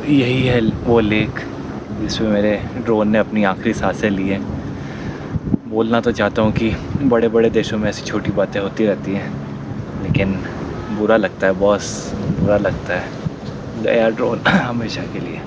यही है वो लेक जिसमें मेरे ड्रोन ने अपनी आखिरी सांसें ली हैं। बोलना तो चाहता हूँ कि बड़े बड़े देशों में ऐसी छोटी बातें होती रहती हैं, लेकिन बुरा लगता है बॉस, बुरा लगता है। गया ड्रोन हमेशा के लिए।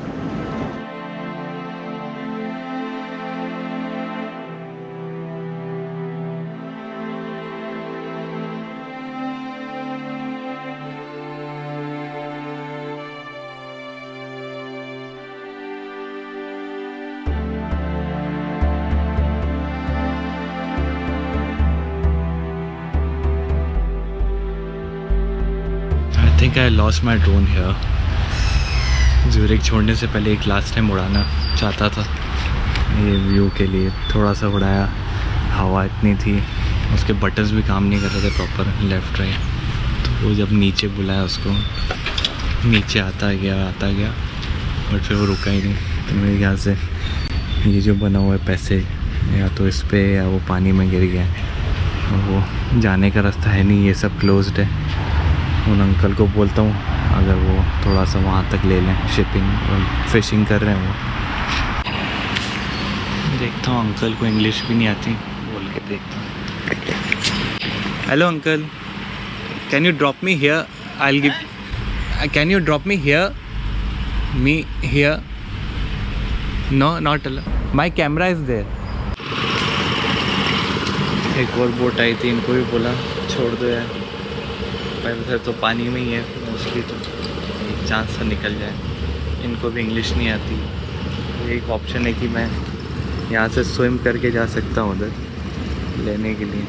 I think I lost my drone here. Zurich छोड़ने से पहले एक लास्ट टाइम उड़ाना चाहता था ये व्यू के लिए। थोड़ा सा उड़ाया, हवा इतनी थी, उसके बटन्स भी काम नहीं कर रहे थे प्रॉपर लेफ़्ट राइट। तो वो जब नीचे बुलाया उसको, नीचे आता गया बट फिर वो रुका ही नहीं। तो मेरे ख्याल से ये जो बना हुआ है पैसे, या तो इस पे या वो पानी में गिर गया है। और वो जाने का रास्ता है नहीं, ये सब क्लोज्ड है। उन अंकल को बोलता हूँ अगर वो थोड़ा सा वहाँ तक ले लें, शिपिंग और फिशिंग कर रहे हैं वो। देखता हूँ, अंकल को इंग्लिश भी नहीं आती, बोल के देखता हूँ। Hello uncle, can you drop me here? I will give, can you drop me here? Me here? No, not allowed, my camera is there. एक और बोट आई थी, इनको भी बोला छोड़ दो यार, पर उधर तो पानी में ही है मोस्टली, तो एक चांस से निकल जाए। इनको भी इंग्लिश नहीं आती। एक ऑप्शन है कि मैं यहाँ से स्विम करके जा सकता हूँ उधर लेने के लिए।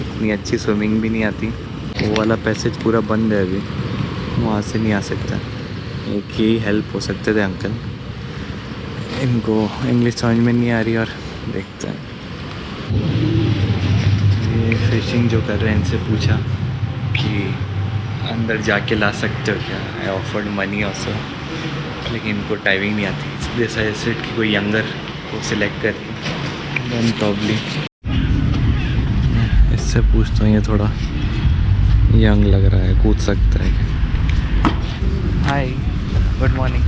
इतनी अच्छी स्विमिंग भी नहीं आती। वो वाला पैसेज पूरा बंद है अभी, वहाँ से नहीं आ सकता। एक ही हेल्प हो सकते थे अंकल, इनको इंग्लिश समझ में नहीं आ रही। और देखते हैं, ये फिशिंग जो कर रहे हैं इनसे पूछा कि अंदर जाके ला सकते हो क्या। आई ऑफर्ड मनी ऑल्सो, लेकिन इनको डाइविंग नहीं आती, इसलिए सजेस्टेड कि कोई यंगर को सिलेक्ट करें। देन प्रॉब्ली इससे पूछता हूँ, ये थोड़ा यंग लग रहा है, कूद सकता है। Hi, good morning,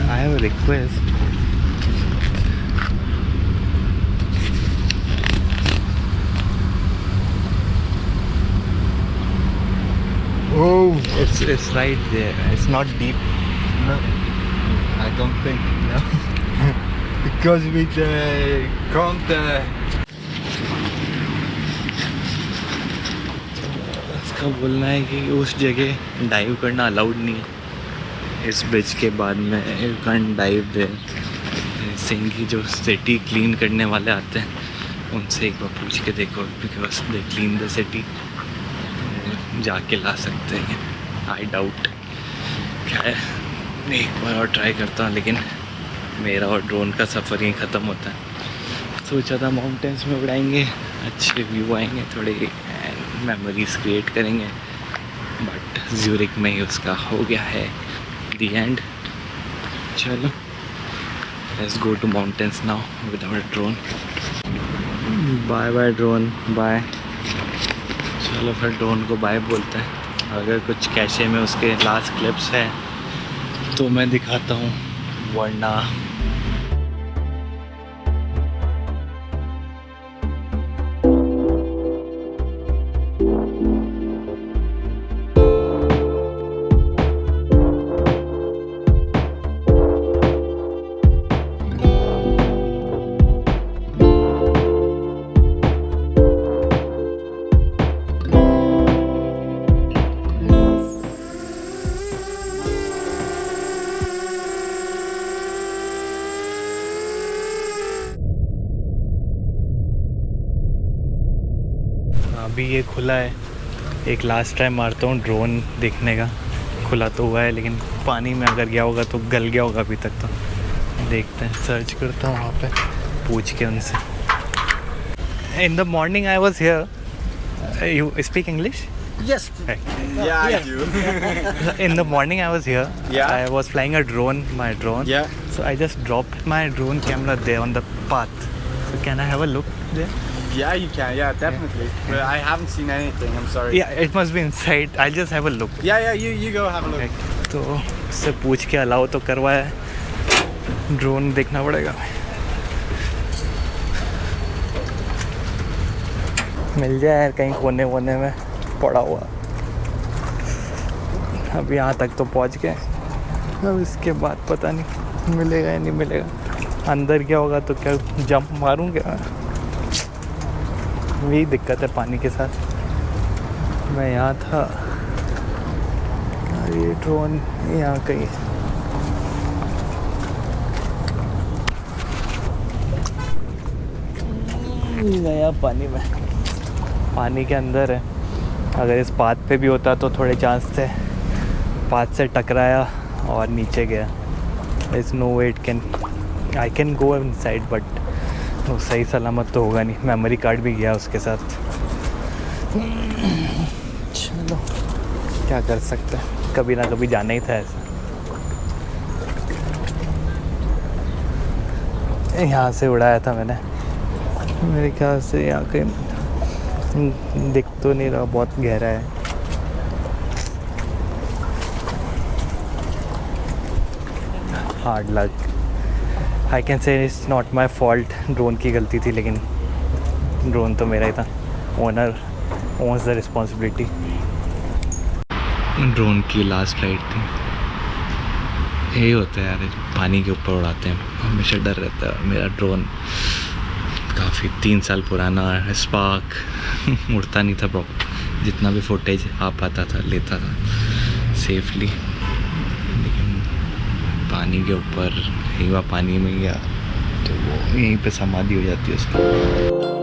I have a request. Oh, it's right there. It's not deep. No, I don't think. No. because with can't. उसका बोलना है कि उस जगह डाइव करना अलाउड नहीं है। इस ब्रिज के बाद में you can dive there. Singh की जो सिटी क्लीन करने वाले आते हैं, उनसे एक बार पूछ के देखो, because they clean the city. जाके ला सकते हैं। आई डाउट, क्या है, एक बार और ट्राई करता हूँ, लेकिन मेरा और ड्रोन का सफ़र यहीं ख़त्म होता है। सोचा था माउंटेन्स में उड़ाएंगे, अच्छे व्यू आएंगे, थोड़े मेमोरीज क्रिएट करेंगे, बट ज़्यूरिख में ही उसका हो गया है दी एंड। चलो, let's go to mountains now with our drone. Bye bye drone, bye. चलो फिर ड्रोन को बाय बोलते हैं। अगर कुछ कैशे में उसके लास्ट क्लिप्स हैं तो मैं दिखाता हूँ, वरना अभी ये खुला है। एक लास्ट टाइम मारता हूँ ड्रोन देखने का। खुला तो हुआ है, लेकिन पानी में अगर गया होगा तो गल गया होगा अभी तक। तो देखते हैं, सर्च करता हूँ वहाँ पे पूछ के उनसे। In the morning I was here. You speak English? Yes. Yeah, I do. In the morning I was here. Yeah. I was flying a drone, my drone. Yeah. So I just dropped my drone camera there on the path. So can I have a look there? Yeah, you can. Yeah, definitely. But I haven't seen anything. I'm sorry. Yeah, it must be inside. I'll just have a look. Yeah. You go have a look. तो उससे पूछ के allow तो करवाया है, drone देखना पड़ेगा। मिल जाए यार कहीं कोने वोने में पड़ा हुआ। अब यहाँ तक तो पहुँच गए, अब इसके बाद पता नहीं मिलेगा या नहीं मिलेगा। अंदर क्या होगा तो क्या जंप मारूँ क्या? यही दिक्कत है पानी के साथ। मैं यहाँ था, ये ड्रोन यहाँ कहीं गया पानी में, पानी के अंदर है। अगर इस पाथ पे भी होता तो थोड़े चांस थे, पाथ से टकराया और नीचे गया। It's no way it can, I can go inside but वो सही सलामत तो होगा नहीं। मेमोरी कार्ड भी गया उसके साथ। चलो क्या कर सकते हैं, कभी ना कभी जाना ही था ऐसा। यहाँ से उड़ाया था मैंने, मेरे ख्याल से यहाँ कहीं दिख तो नहीं रहा, बहुत गहरा है। Hard luck, I can say it's not my fault. Drone की गलती थी, लेकिन ड्रोन तो मेरा ही था। Owner owns the responsibility. Drone की लास्ट फ्लाइट थी। यही होता है यार, पानी के ऊपर उड़ाते हैं, हमेशा डर रहता है। मेरा ड्रोन काफ़ी 3 साल पुराना है, स्पार्क उड़ता नहीं था प्रॉपर। जितना भी फुटेज आ पाता था लेता था सेफली, लेकिन पानी के ऊपर एक बार पानी में गया तो वो यहीं पे समाधि हो जाती है उसकी।